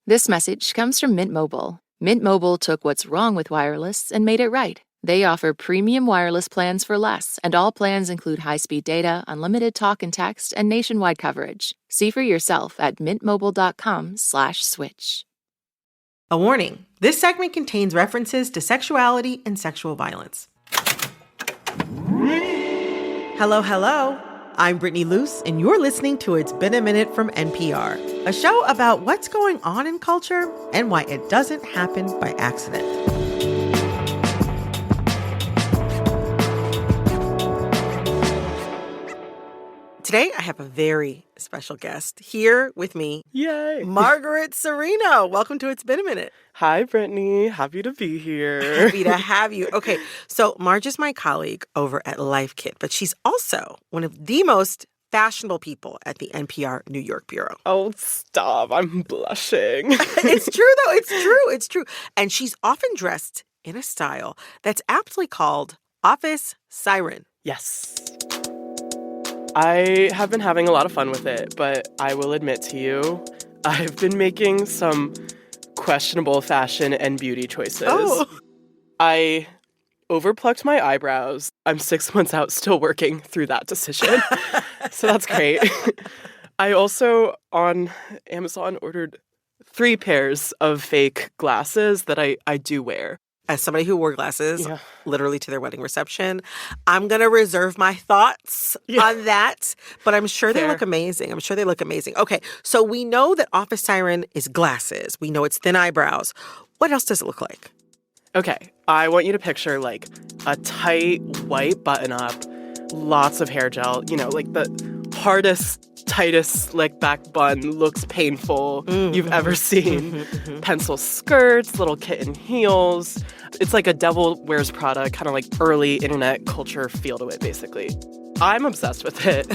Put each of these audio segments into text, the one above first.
This message comes from Mint Mobile. Mint Mobile took what's wrong with wireless and made it right. They offer premium wireless plans for less, and all plans include high-speed data, unlimited talk and text, and nationwide coverage. See for yourself at mintmobile.com/switch. A warning. This segment contains references to sexuality and sexual violence. Hello, hello. I'm Brittany Luce, and you're listening to It's Been a Minute from NPR, a show about what's going on in culture and why it doesn't happen by accident. Today, I have a very special guest here with me. Yay! Margaret Cirino. Welcome to It's Been a Minute. Hi, Brittany. Happy to be here. Happy to have you. Okay, so Marge is my colleague over at Life Kit, but she's also one of the most fashionable people at the NPR New York Bureau. Oh, stop. I'm blushing. It's true, though. It's true. And she's often dressed in a style that's aptly called office siren. Yes. I have been having a lot of fun with it, but I will admit to you, I've been making some questionable fashion and beauty choices. Oh. I overplucked my eyebrows. I'm 6 months out still working through that decision. So that's great. I also, on Amazon, ordered 3 pairs of fake glasses that I do wear. As somebody who wore glasses literally to their wedding reception, I'm going to reserve my thoughts on that. But I'm sure they look amazing. Okay, so we know that office siren is glasses. We know it's thin eyebrows. What else does it look like? Okay, I want you to picture like a tight white button-up, lots of hair gel, like the hardest, tightest slick back bun looks painful you've ever seen. Pencil skirts, little kitten heels. It's like a Devil Wears Prada, kind of like early internet culture feel to it, basically. I'm obsessed with it.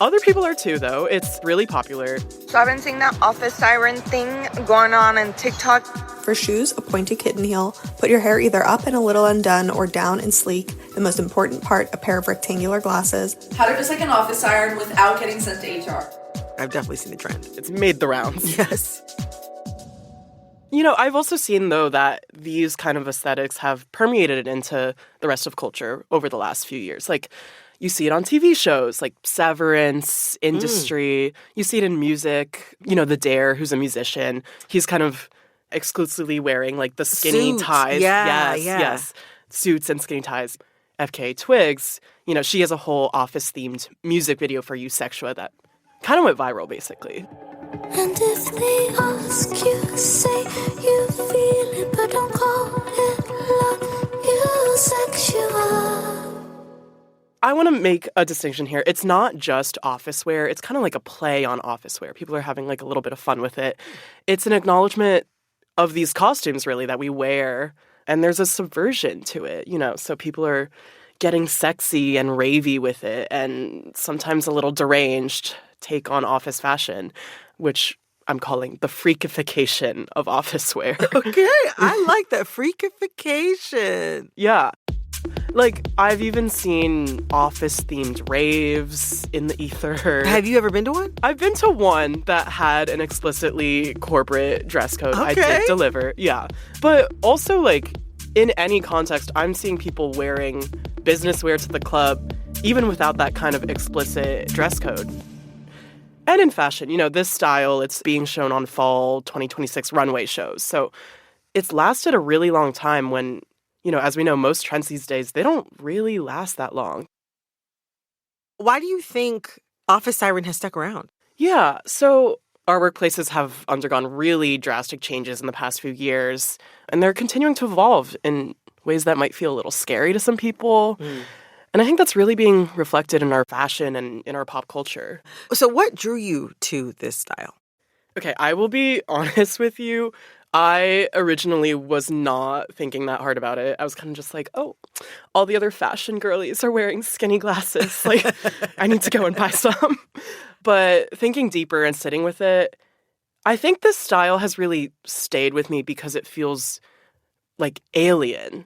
Other people are too, though. It's really popular. So I've been seeing that office siren thing going on TikTok. For shoes, a pointed kitten heel. Put your hair either up and a little undone or down and sleek. The most important part, a pair of rectangular glasses. How to dress like an office siren without getting sent to HR. I've definitely seen the trend. It's made the rounds. Yes. I've also seen, though, that these kind of aesthetics have permeated into the rest of culture over the last few years. Like, you see it on TV shows like Severance, Industry. You see it in music. The Dare, who's a musician. He's kind of exclusively wearing like the skinny Suits. ties. Yeah. Yes. Suits and skinny ties. FK Twigs, she has a whole office-themed music video for You Sexua that kind of went viral, basically. And if they ask you, say you feel it, but don't call it love, you sexual. I want to make a distinction here. It's not just office wear. It's kind of like a play on office wear. People are having like a little bit of fun with it. It's an acknowledgement of these costumes, really, that we wear. And there's a subversion to it, so people are getting sexy and ravey with it and sometimes a little deranged take on office fashion, which I'm calling the freakification of office wear. Okay, I like that. Freakification. Yeah. Like, I've even seen office-themed raves in the ether. Have you ever been to one? I've been to one that had an explicitly corporate dress code. Okay. I did deliver, yeah. But also, like, in any context, I'm seeing people wearing business wear to the club, even without that kind of explicit dress code. And in fashion, this style, it's being shown on fall 2026 runway shows. So it's lasted a really long time when, as we know, most trends these days, they don't really last that long. Why do you think office siren has stuck around? Yeah, so our workplaces have undergone really drastic changes in the past few years, and they're continuing to evolve in ways that might feel a little scary to some people. And I think that's really being reflected in our fashion and in our pop culture. So what drew you to this style? Okay, I will be honest with you. I originally was not thinking that hard about it. I was kind of just like, oh, all the other fashion girlies are wearing skinny glasses. Like, I need to go and buy some. But thinking deeper and sitting with it, I think this style has really stayed with me because it feels like alien.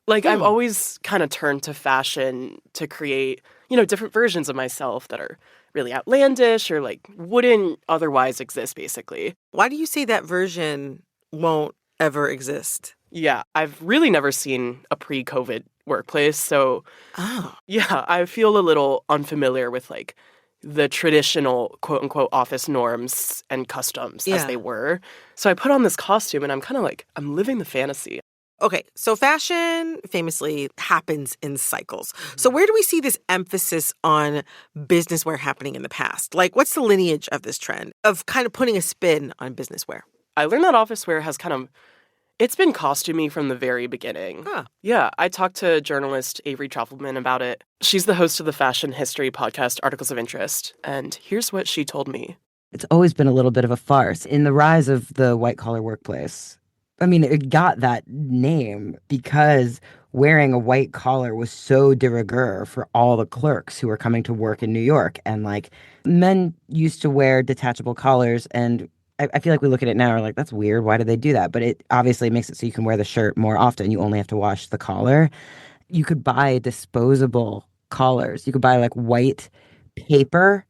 Like, I've always kind of turned to fashion to create, different versions of myself that are really outlandish or like wouldn't otherwise exist, basically. Why do you say that version won't ever exist? Yeah, I've really never seen a pre-COVID workplace. So, yeah, I feel a little unfamiliar with like the traditional quote unquote office norms and customs as they were. So I put on this costume and I'm kind of like, I'm living the fantasy. Okay, so fashion famously happens in cycles. So where do we see this emphasis on business wear happening in the past? Like, what's the lineage of this trend of kind of putting a spin on business wear? I learned that office wear has it's been costumey from the very beginning. Huh. Yeah, I talked to journalist Avery Trufelman about it. She's the host of the fashion history podcast Articles of Interest, and here's what she told me. It's always been a little bit of a farce. In the rise of the white-collar workplace, I mean, it got that name because wearing a white collar was so de rigueur for all the clerks who were coming to work in New York. And, like, men used to wear detachable collars, and I feel like we look at it now and we're like, that's weird. Why did they do that? But it obviously makes it so you can wear the shirt more often. You only have to wash the collar. You could buy disposable collars. You could buy like white paper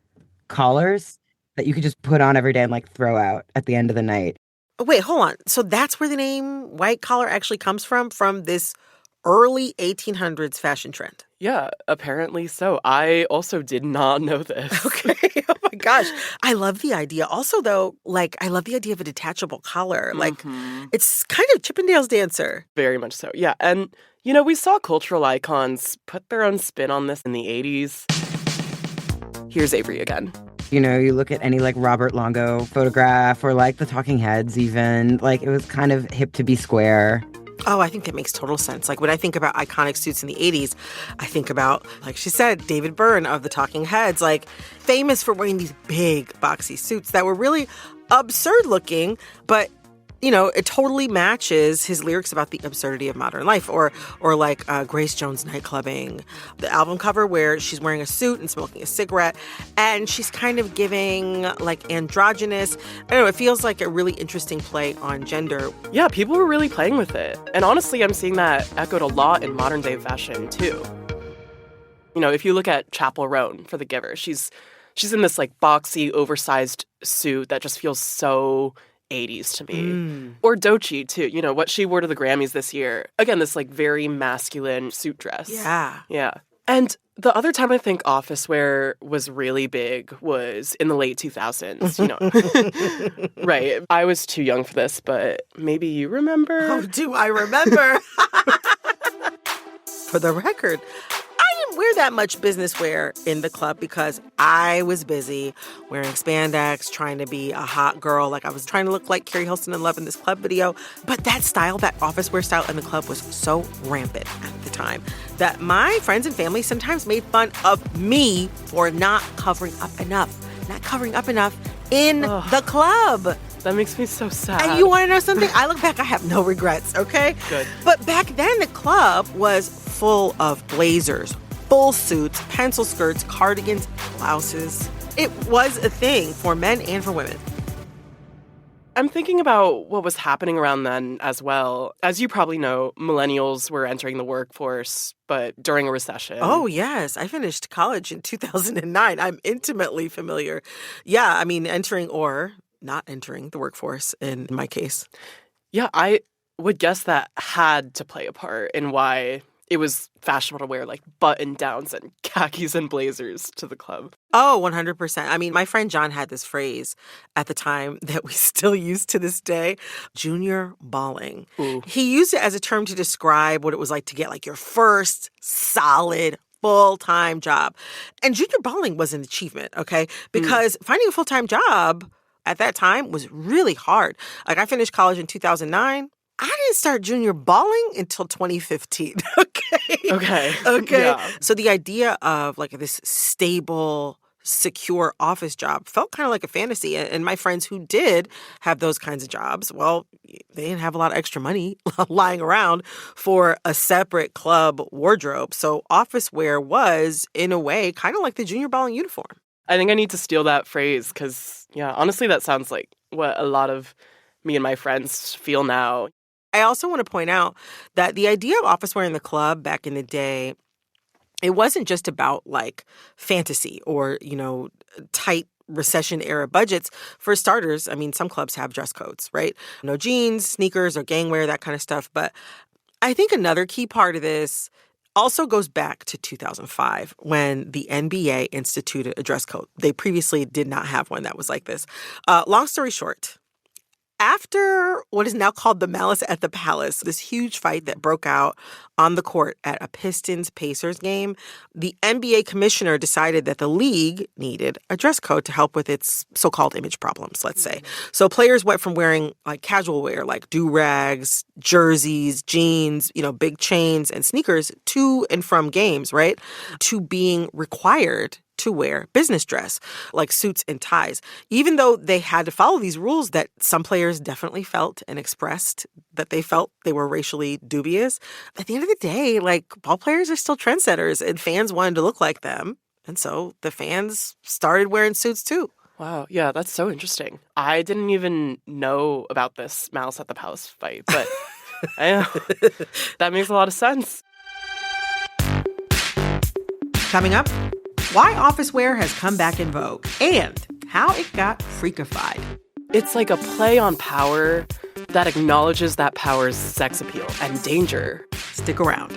collars that you could just put on every day and like throw out at the end of the night. Wait, hold on. So that's where the name white collar actually comes from this early 1800s fashion trend. Yeah, apparently so. I also did not know this. Okay. Oh my gosh. I love the idea. Also, though, like, I love the idea of a detachable collar. Like, it's kind of Chippendale's Dancer. Very much so. Yeah. And, we saw cultural icons put their own spin on this in the 80s. Here's Avery again. You look at any like Robert Longo photograph or like the Talking Heads even, like it was kind of hip to be square. Oh, I think that makes total sense. Like when I think about iconic suits in the 80s, I think about, like she said, David Byrne of the Talking Heads, like famous for wearing these big boxy suits that were really absurd looking, but it totally matches his lyrics about the absurdity of modern life, or like Grace Jones Nightclubbing, the album cover where she's wearing a suit and smoking a cigarette, and she's kind of giving like androgynous. I don't know. It feels like a really interesting play on gender. Yeah, people were really playing with it, and honestly, I'm seeing that echoed a lot in modern day fashion too. If you look at Chappell Roan for The Giver, she's in this like boxy, oversized suit that just feels so 80s to me. Or Doechii, too. What she wore to the Grammys this year. Again, this, like, very masculine suit dress. Yeah. Yeah. And the other time I think office wear was really big was in the late 2000s, Right. I was too young for this, but maybe you remember? Oh, do I remember? For the record, I didn't wear that much business wear in the club because I was busy wearing spandex, trying to be a hot girl. Like I was trying to look like Carrie Hilson in Love in this club video. But that style, that office wear style in the club was so rampant at the time that my friends and family sometimes made fun of me for not covering up enough in the club. That makes me so sad. And you want to know something? I look back, I have no regrets, okay? Good. But back then, the club was full of blazers, full suits, pencil skirts, cardigans, blouses. It was a thing for men and for women. I'm thinking about what was happening around then as well. As you probably know, millennials were entering the workforce, but during a recession. Oh, yes. I finished college in 2009. I'm intimately familiar. Yeah, I mean, entering or not entering the workforce in my case. Yeah, I would guess that had to play a part in why it was fashionable to wear like button-downs and khakis and blazers to the club. Oh, 100%. I mean, my friend John had this phrase at the time that we still use to this day, junior balling. Ooh. He used it as a term to describe what it was like to get like your first solid full-time job. And junior balling was an achievement, okay? Because finding a full-time job at that time was really hard. Like I finished college in 2009. I didn't start junior balling until 2015. Okay. Yeah. So the idea of like this stable, secure office job felt kind of like a fantasy. And my friends who did have those kinds of jobs, well, they didn't have a lot of extra money lying around for a separate club wardrobe. So office wear was, in a way, kind of like the junior balling uniform. I think I need to steal that phrase because, yeah, honestly, that sounds like what a lot of me and my friends feel now. I also want to point out that the idea of office wear in the club back in the day it wasn't just about like fantasy or, tight recession era budgets. For starters, I mean, some clubs have dress codes, right? No jeans, sneakers, or gang wear, that kind of stuff. But I think another key part of this also goes back to 2005 when the NBA instituted a dress code. They previously did not have one that was like this. Long story short, after what is now called the Malice at the Palace, this huge fight that broke out on the court at a Pistons-Pacers game, the NBA commissioner decided that the league needed a dress code to help with its so-called image problems, let's say. So players went from wearing like casual wear, like do-rags, jerseys, jeans, big chains and sneakers to and from games, right? To being required to wear business dress, like suits and ties, even though they had to follow these rules that some players definitely felt and expressed that they felt they were racially dubious. At the end of the day, like, ball players are still trendsetters, and fans wanted to look like them. And so the fans started wearing suits too. Wow. Yeah, that's so interesting. I didn't even know about this Malice at the Palace fight, but that makes a lot of sense. Coming up, why office wear has come back in vogue and how it got freakified. It's like a play on power that acknowledges that power's sex appeal and danger. Stick around.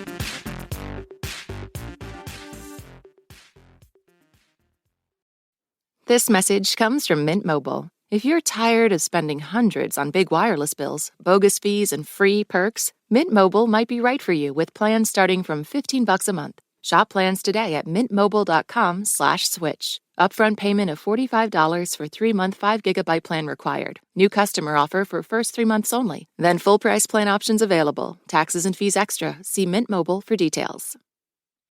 This message comes from Mint Mobile. If you're tired of spending hundreds on big wireless bills, bogus fees, and free perks, Mint Mobile might be right for you with plans starting from $15 a month. Shop plans today at mintmobile.com/switch. Upfront payment of $45 for 3-month 5GB plan required. New customer offer for first 3 months only. Then full price plan options available. Taxes and fees extra. See Mint Mobile for details.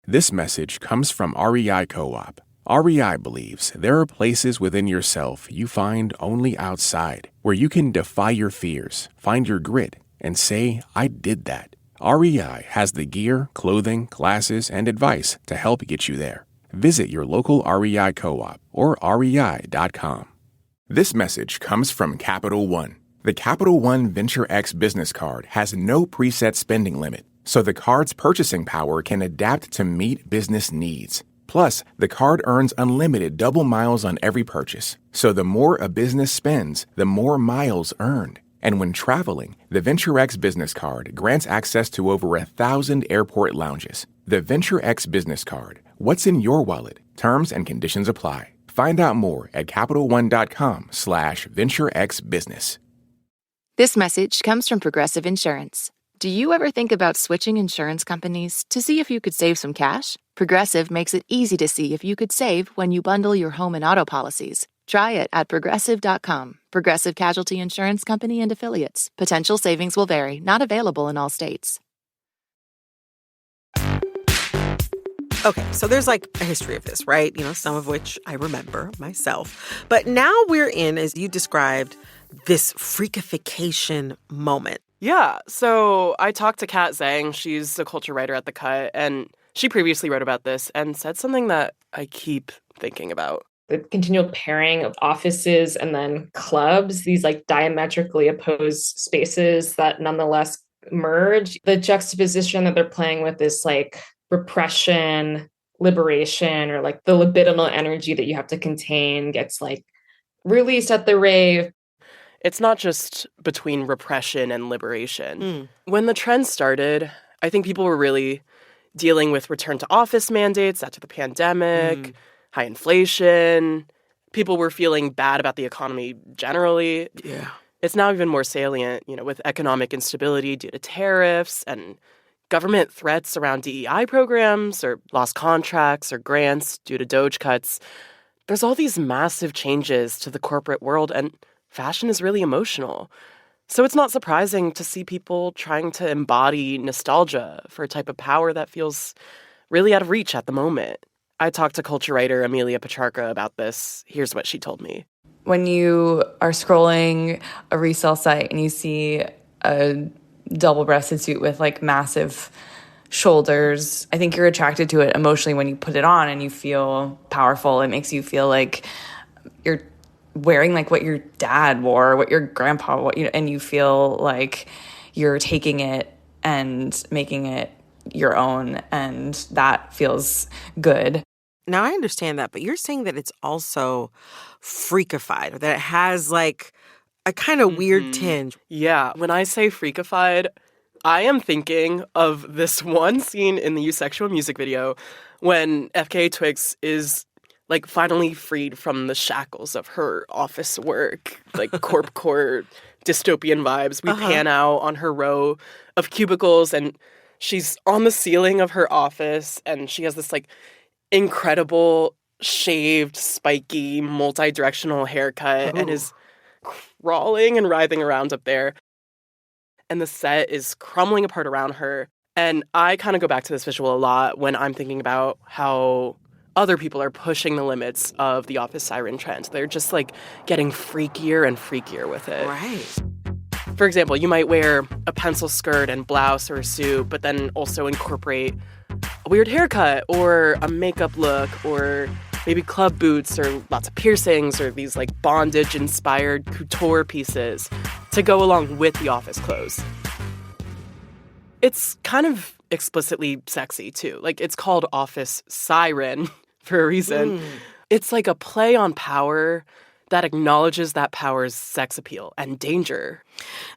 This message comes from REI Co-op. REI believes there are places within yourself you find only outside, where you can defy your fears, find your grit, and say, I did that. REI has the gear, clothing, classes, and advice to help get you there. Visit your local REI Co-op or rei.com. This message comes from Capital One. The Capital One Venture X business card has no preset spending limit, so the card's purchasing power can adapt to meet business needs. Plus, the card earns unlimited double miles on every purchase, so the more a business spends, the more miles earned. And when traveling, the Venture X Business Card grants access to over 1,000 airport lounges. The Venture X Business Card. What's in your wallet? Terms and conditions apply. Find out more at CapitalOne.com/VentureXBusiness. This message comes from Progressive Insurance. Do you ever think about switching insurance companies to see if you could save some cash? Progressive makes it easy to see if you could save when you bundle your home and auto policies. Try it at Progressive.com. Progressive Casualty Insurance Company and Affiliates. Potential savings will vary. Not available in all states. Okay, so there's like a history of this, right? Some of which I remember myself. But now we're in, as you described, this freakification moment. Yeah, so I talked to Kat Zhang. She's a culture writer at The Cut, and she previously wrote about this and said something that I keep thinking about. The continual pairing of offices and then clubs, these like diametrically opposed spaces that nonetheless merge. The juxtaposition that they're playing with this like repression, liberation, or like the libidinal energy that you have to contain gets like released at the rave. It's not just between repression and liberation. When the trend started, I think people were really dealing with return to office mandates after the pandemic, high inflation. People were feeling bad about the economy generally. Yeah. It's now even more salient, with economic instability due to tariffs and government threats around DEI programs or lost contracts or grants due to DOGE cuts. There's all these massive changes to the corporate world, and fashion is really emotional. So it's not surprising to see people trying to embody nostalgia for a type of power that feels really out of reach at the moment. I talked to culture writer Amelia Pacharka about this. Here's what she told me. When you are scrolling a resale site and you see a double-breasted suit with like massive shoulders, I think you're attracted to it emotionally when you put it on and you feel powerful. It makes you feel like you're wearing like what your dad wore, what your grandpa wore, and you feel like you're taking it and making it your own, and that feels good. Now, I understand that, but you're saying that it's also freakified, or that it has like a kind of weird tinge. Yeah, when I say freakified, I am thinking of this one scene in the Eusexual music video when FKA Twigs is like finally freed from the shackles of her office work, like corpcore dystopian vibes. We pan out on her row of cubicles, and she's on the ceiling of her office, and she has this like incredible shaved, spiky, multi-directional haircut and is crawling and writhing around up there. And the set is crumbling apart around her. And I kind of go back to this visual a lot when I'm thinking about how other people are pushing the limits of the office siren trend. They're just like getting freakier and freakier with it. Right. For example, you might wear a pencil skirt and blouse or a suit, but then also incorporate a weird haircut or a makeup look or maybe club boots or lots of piercings or these like bondage-inspired couture pieces to go along with the office clothes. It's kind of explicitly sexy, too. Like, it's called office siren for a reason. It's like a play on power that acknowledges that power's sex appeal and danger.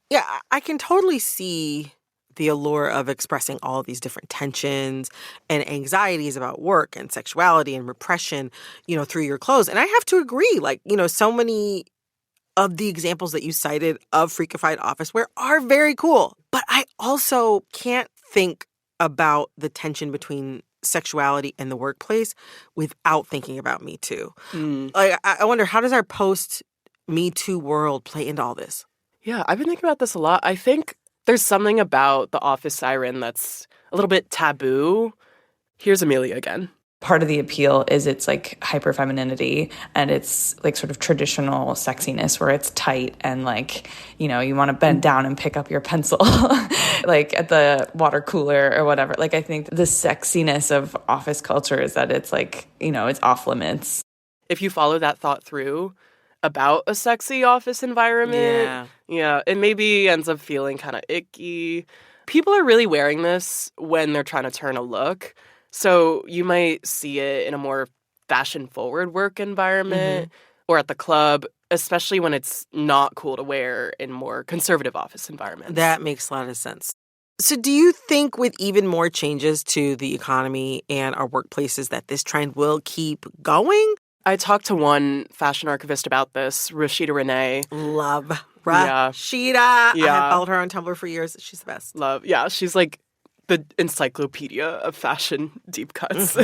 Yeah, I can totally see the allure of expressing all these different tensions and anxieties about work and sexuality and repression, through your clothes. And I have to agree, so many of the examples that you cited of freakified office wear are very cool. But I also can't think about the tension between sexuality and the workplace without thinking about Me Too. Like, I wonder, how does our post-Me Too world play into all this? Yeah, I've been thinking about this a lot. I think there's something about the office siren that's a little bit taboo. Here's Amelia again. Part of the appeal is its like hyper femininity and its like sort of traditional sexiness where it's tight and like, you want to bend down and pick up your pencil like at the water cooler or whatever. Like, I think the sexiness of office culture is that it's like, it's off limits. If you follow that thought through about a sexy office environment, it maybe ends up feeling kind of icky. People are really wearing this when they're trying to turn a look. So you might see it in a more fashion-forward work environment or at the club, especially when it's not cool to wear in more conservative office environments. That makes a lot of sense. So do you think with even more changes to the economy and our workplaces that this trend will keep going? I talked to one fashion archivist about this, Rashida Renee. Love Rashida. Yeah. I have followed her on Tumblr for years. She's the best. Love. Yeah, she's like the encyclopedia of fashion deep cuts.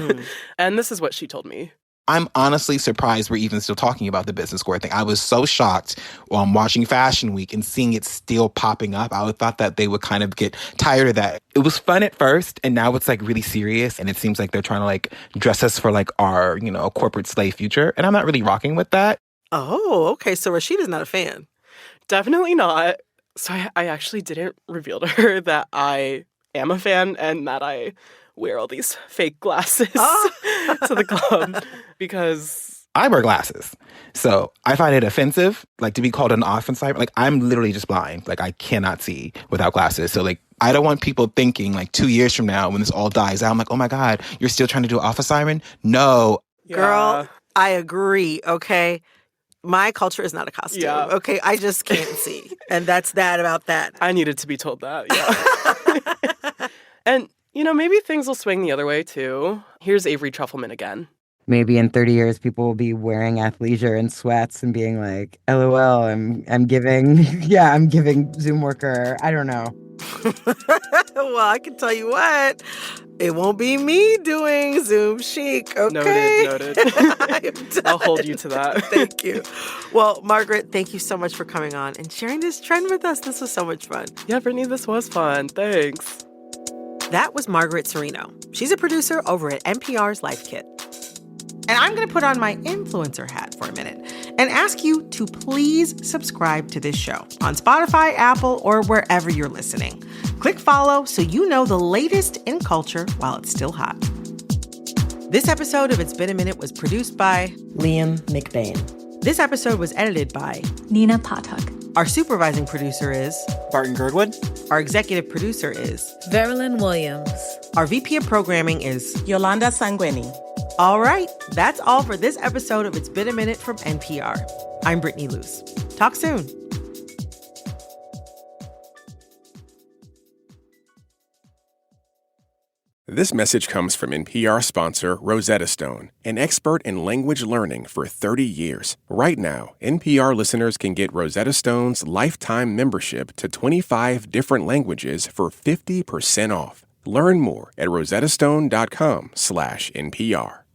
And this is what she told me. I'm honestly surprised we're even still talking about the business square thing. I was so shocked watching Fashion Week and seeing it still popping up. I would thought that they would kind of get tired of that. It was fun at first, and now it's like really serious, and it seems like they're trying to like dress us for like our, corporate slave future. And I'm not really rocking with that. Oh, okay. So Rashida's not a fan. Definitely not. So I actually didn't reveal to her that I am a fan and that I wear all these fake glasses to the club because I wear glasses. So I find it offensive, like to be called an office siren. Like, I'm literally just blind. Like, I cannot see without glasses. So like, I don't want people thinking like 2 years from now when this all dies out, I'm like, oh my God, you're still trying to do an office siren? No. Yeah. Girl, I agree. Okay. My culture is not a costume. Yeah. Okay. I just can't see. And that's that about that. I needed to be told that. Yeah. And maybe things will swing the other way, too. Here's Avery Trufelman again. Maybe in 30 years, people will be wearing athleisure and sweats and being like, LOL, I'm giving Zoom worker. I don't know. Well, I can tell you what. It won't be me doing Zoom chic, okay? Noted. I'll hold you to that. Thank you. Well, Margaret, thank you so much for coming on and sharing this trend with us. This was so much fun. Yeah, Brittany, this was fun. Thanks. That was Margaret Serino. She's a producer over at NPR's Life Kit. And I'm going to put on my influencer hat for a minute and ask you to please subscribe to this show on Spotify, Apple, or wherever you're listening. Click follow so you know the latest in culture while it's still hot. This episode of It's Been a Minute was produced by Liam McBain. This episode was edited by Nina Patak. Our supervising producer is Barton Girdwood. Our executive producer is Verilyn Williams. Our VP of programming is Yolanda Sanguini. All right, that's all for this episode of It's Been a Minute from NPR. I'm Brittany Luce. Talk soon. This message comes from NPR sponsor Rosetta Stone, an expert in language learning for 30 years. Right now, NPR listeners can get Rosetta Stone's lifetime membership to 25 different languages for 50% off. Learn more at rosettastone.com/NPR.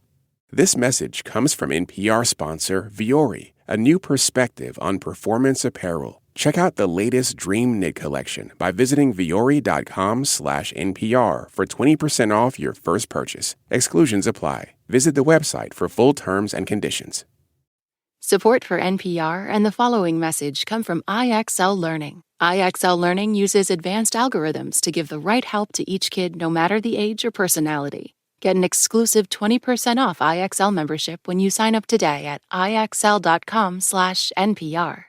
This message comes from NPR sponsor Vuori, a new perspective on performance apparel. Check out the latest Dream Knit collection by visiting vuori.com/NPR for 20% off your first purchase. Exclusions apply. Visit the website for full terms and conditions. Support for NPR and the following message come from IXL Learning. IXL Learning uses advanced algorithms to give the right help to each kid no matter the age or personality. Get an exclusive 20% off IXL membership when you sign up today at IXL.com/NPR.